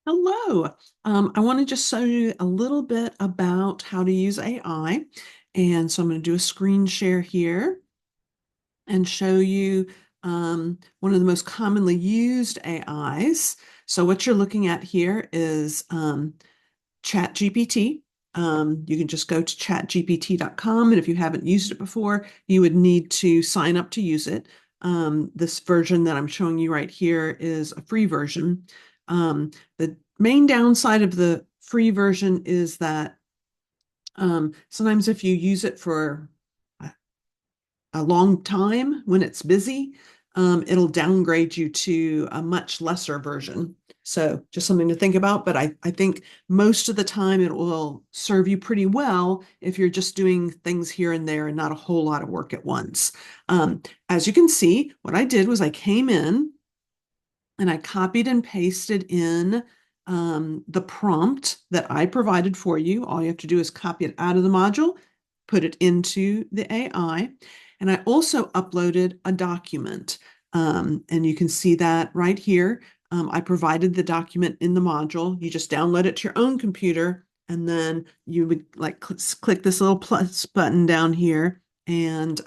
Hello. I want to just show you a little bit about how to use AI. And so I'm going to do a screen share here and show you one of the most commonly used AIs. So what you're looking at here is ChatGPT. You can just go to chatgpt.com, and if you haven't used it before, you would need to sign up to use it. This version that I'm showing you right here is a free version. The main downside of the free version is that sometimes if you use it for a long time when it's busy, it'll downgrade you to a much lesser version. So just something to think about. But I think most of the time it will serve you pretty well if you're just doing things here and there and not a whole lot of work at once. As you can see, what I did was I came in and I copied and pasted in the prompt that I provided for you. All you have to do is copy it out of the module, put it into the AI, and I also uploaded a document. And you can see that right here. I provided the document in the module. You just download it to your own computer, and then you would like click this little plus button down here and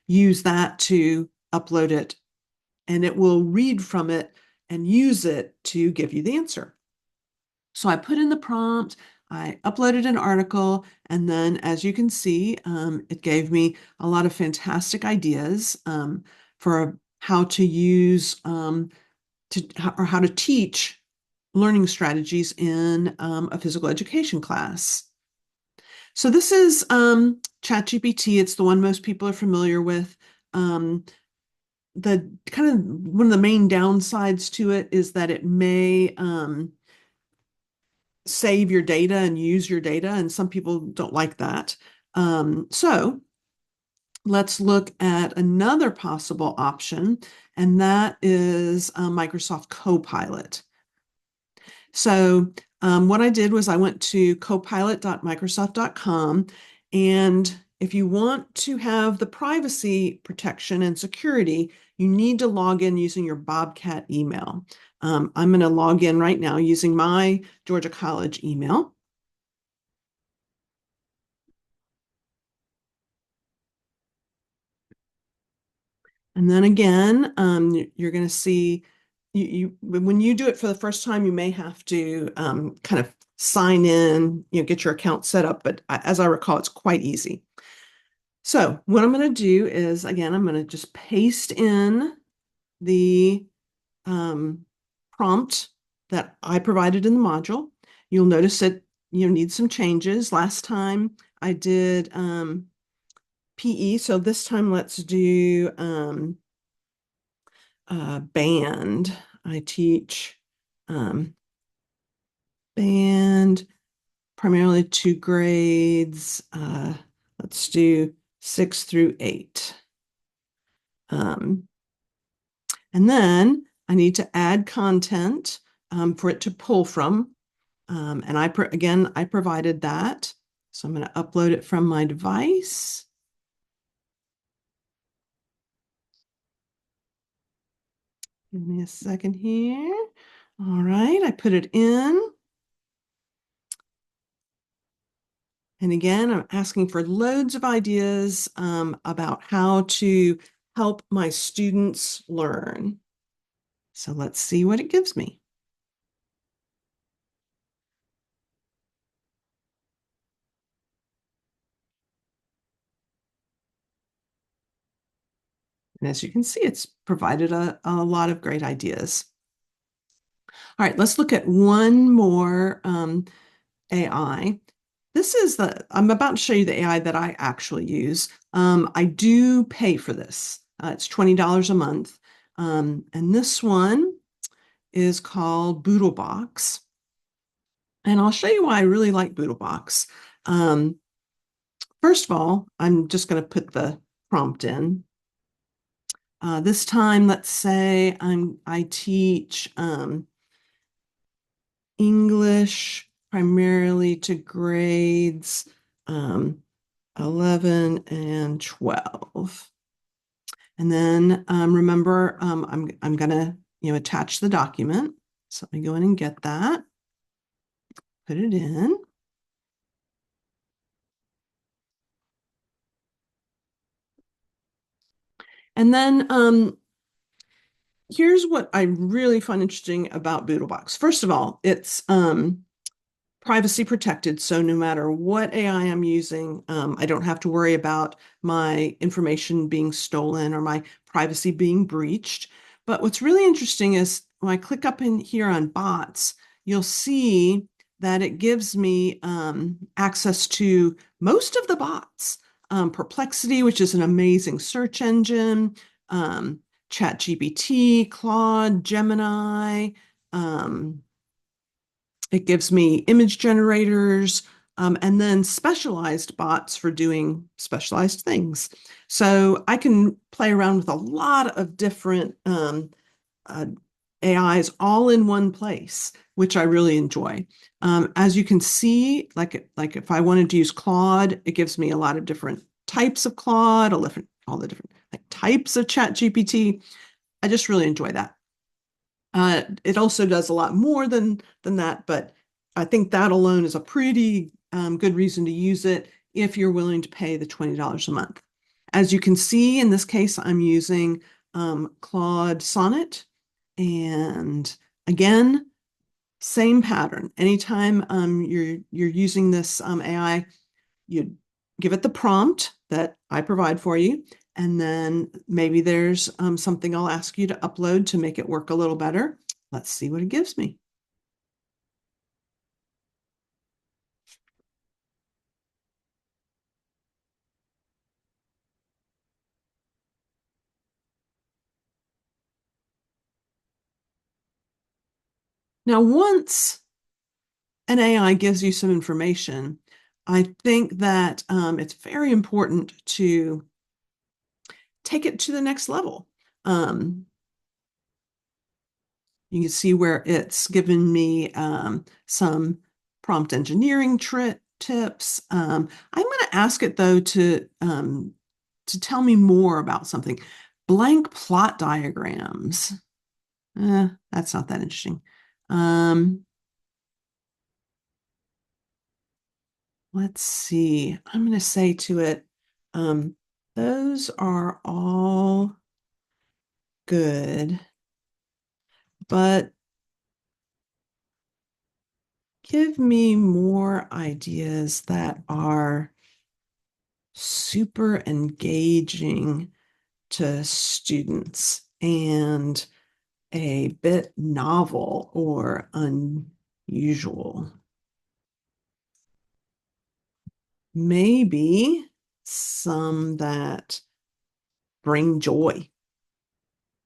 use that to upload it, and it will read from it and use it to give you the answer. So I put in the prompt, I uploaded an article, and then as you can see, it gave me a lot of fantastic ideas for how to use or how to teach learning strategies in a physical education class. So this is ChatGPT. It's the one most people are familiar with. The kind of one of the main downsides to it is that it may save your data and use your data, and some people don't like that. So let's look at another possible option, and that is Microsoft Copilot. So what I did was I went to copilot.microsoft.com, and if you want to have the privacy protection and security, you need to log in using your Bobcat email. I'm going to log in right now using my Georgia College email. And then again, you're going to see when you do it for the first time, you may have to kind of sign in, get your account set up. But as I recall, it's quite easy. So what I'm going to do is, again, I'm going to just paste in the prompt that I provided in the module. You'll notice that you need some changes. Last time I did PE, so this time let's do band. I teach band primarily to grades. Let's do 6 through 8. And then I need to add content for it to pull from. And again, I provided that. So I'm going to upload it from my device. Give me a second here. All right, I put it in. And again, I'm asking for loads of ideas about how to help my students learn. So let's see what it gives me. And as you can see, it's provided a lot of great ideas. All right, let's look at one more AI. I'm about to show you the AI that I actually use. I do pay for this. It's $20 a month. And this one is called Boodlebox. And I'll show you why I really like Boodlebox. First of all, I'm just going to put the prompt in. This time, let's say I teach English primarily to grades 11 and 12. And then remember, I'm going to attach the document. So let me go in and get that, put it in. And then here's what I really find interesting about Boodlebox. First of all, it's privacy protected. So no matter what AI I'm using, I don't have to worry about my information being stolen or my privacy being breached. But what's really interesting is when I click up in here on bots, you'll see that it gives me access to most of the bots. Perplexity, which is an amazing search engine, ChatGPT, Claude, Gemini, it gives me image generators, and then specialized bots for doing specialized things. So I can play around with a lot of different uh, AIs all in one place, which I really enjoy. As you can see, like if I wanted to use Claude, it gives me a lot of different types of Claude, all the different like types of ChatGPT. I just really enjoy that. It also does a lot more than that, but I think that alone is a pretty good reason to use it if you're willing to pay the $20 a month. As you can see, in this case, I'm using Claude Sonnet, and again, same pattern. Anytime you're using this AI, you give it the prompt that I provide for you, and then maybe there's something I'll ask you to upload to make it work a little better. Let's see what it gives me. Now, once an AI gives you some information, I think that it's very important to take it to the next level. You can see where it's given me some prompt engineering tips. I'm going to ask it though to tell me more about something. Blank plot diagrams. That's not that interesting. Let's see. I'm going to say to it, um, those are all good, but give me more ideas that are super engaging to students and a bit novel or unusual. Maybe some that bring joy.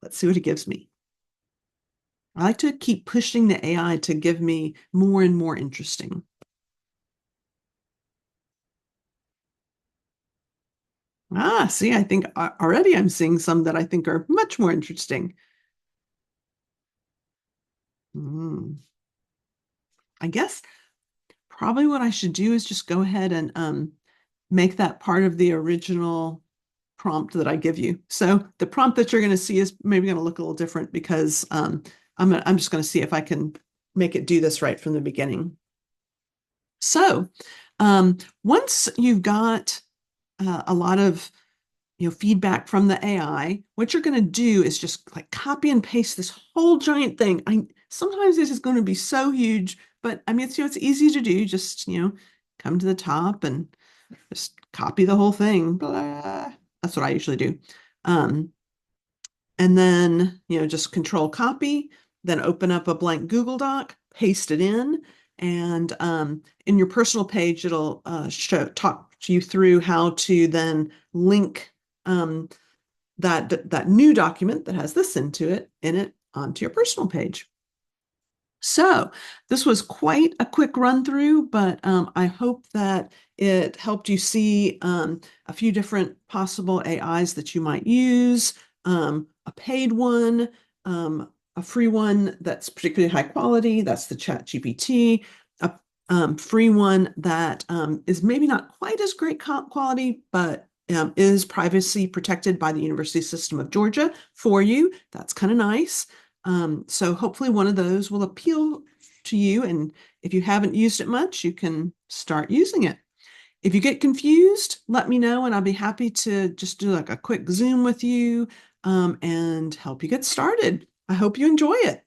Let's see what it gives me. I like to keep pushing the AI to give me more and more interesting. See, I think already I'm seeing some that I think are much more interesting. Mm. I guess probably what I should do is just go ahead and make that part of the original prompt that I give you. So the prompt that you're going to see is maybe going to look a little different because I'm just going to see if I can make it do this right from the beginning. So once you've got a lot of feedback from the AI, what you're going to do is just like copy and paste this whole giant thing. Sometimes this is going to be so huge, but I mean it's easy to do. Just come to the top and just copy the whole thing. Blah. That's what I usually do. And then just control copy, then open up a blank Google Doc, paste it in, and in your personal page, it'll talk you through how to then link that new document that has this in it onto your personal page. So this was quite a quick run through, but I hope that it helped you see a few different possible AIs that you might use, a paid one, a free one that's particularly high quality, that's the ChatGPT, a free one that is maybe not quite as great quality, but is privacy protected by the University System of Georgia for you. That's kind of nice. So hopefully one of those will appeal to you. And if you haven't used it much, you can start using it. If you get confused, let me know and I'll be happy to just do like a quick Zoom with you and help you get started. I hope you enjoy it.